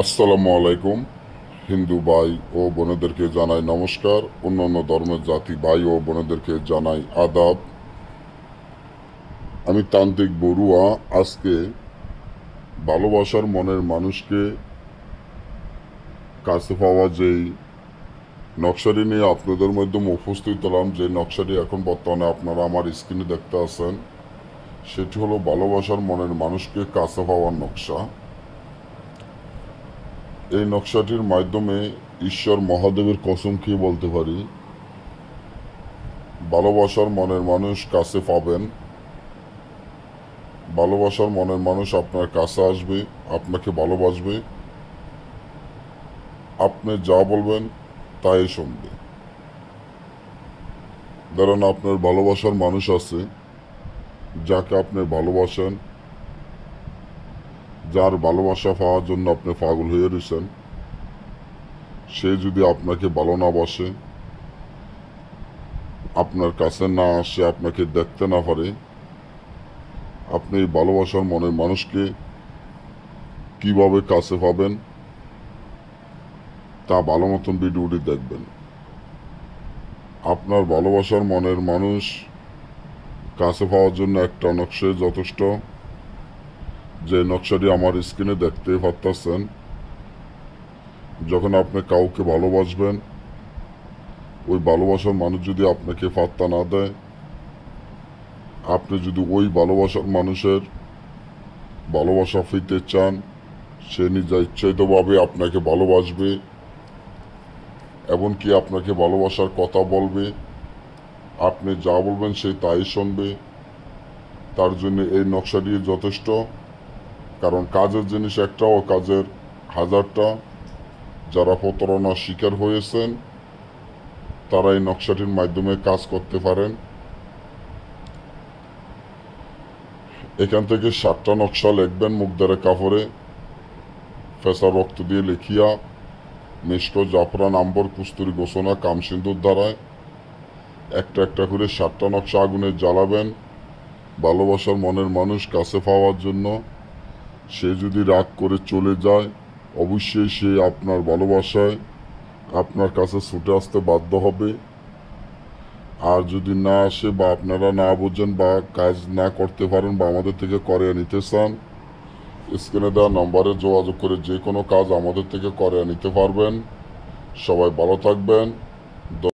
আসসালামু আলাইকুম। হিন্দু ভাই ও বোনেদেরকে জানাই নমস্কার। অন্যান্য ধর্মের জাতি ভাই ও বোনেদেরকে জানাই আদাব। আমি তান্ত্রিক বড়ুয়া। আজকে ভালোবাসার মনের মানুষকে কাছে পাওয়া যেই নকশাটি নিয়ে আপনাদের মাধ্যমে উপস্থিত হলাম, যে নকশাটি এখন বর্তমানে আপনারা আমার স্ক্রিনে দেখতে আছেন, সেটি হলো ভালোবাসার মনের মানুষকে কাছে পাওয়ার নকশা। এই নকশাটির মাধ্যমে ঈশ্বর মহাদেবের কসম খেয়ে বলতে পারি, ভালোবাসার মনের মানুষ কাছে পাবেন। ভালোবাসার মনের মানুষ আপনার কাছে আসবে, আপনাকে ভালোবাসবে, আপনি যা বলবেন তাই শুনবে। ধরেন আপনার ভালোবাসার মানুষ আছে, যাকে আপনি ভালোবাসেন, যার ভালোবাসা পাওয়ার জন্য আপনি পাগল হয়ে রয়েছেন, সে যদি আপনাকে ভালো না বাসে, আপনার কাছে না আসে, আপনাকে দেখতে না পারে, আপনি এই ভালোবাসার মনের মানুষকে কিভাবে কাছে পাবেন তা ভালো মতন ভিডিওটি দেখবেন। আপনার ভালোবাসার মনের মানুষ কাছে পাওয়ার জন্য একটা নকশায় যথেষ্ট। যে নকশাটি আমার স্ক্রিনে দেখতে পাচ্ছেন, যখন আপনি কাউকে ভালোবাসবেন, ওই ভালোবাসার মানুষ যদি আপনাকে পাত্তা না দেয়, আপনি যদি ওই ভালোবাসার মানুষের ভালোবাসা পেতে চান, সে নিজে ইচ্ছায়িতভাবে আপনাকে ভালোবাসবে, এমনকি আপনাকে ভালোবাসার কথা বলবে, আপনি যা বলবেন সে তাই শুনবে। তার জন্য এই নকশাটি যথেষ্ট। কারণ কাজের জিনিস একটা ও কাজের হাজারটা। যারা প্রতারণার শিকার হয়েছেন তারা এই নকশাটির মাধ্যমে কাজ করতে পারেন। এখান থেকে 7টা নকশা লিখবেন মুখ দ্বারা কাপড়ে, ফেসা রক্ত দিয়ে লিখিয়া, মিষ্ট জাফরান আম্বর কুস্তুরি গোসনা কামসিন্দুর দ্বারায় একটা একটা করে 7টা নকশা আগুনে জ্বালাবেন। ভালোবাসার মনের মানুষ কাছে পাওয়ার জন্য সে যদি রাগ করে চলে যায়, অবশ্যই সে আপনার ভালোবাসায় আপনার কাছে ছুটে আসতে বাধ্য হবে। আর যদি না আসে বা আপনারা না বোঝেন বা কাজ না করতে পারেন বা আমাদের থেকে করে নিতে চান, স্ক্রিনে দেওয়া নম্বরে যোগাযোগ করে যে কোনো কাজ আমাদের থেকে করে নিতে পারবেন। সবাই ভালো থাকবেন।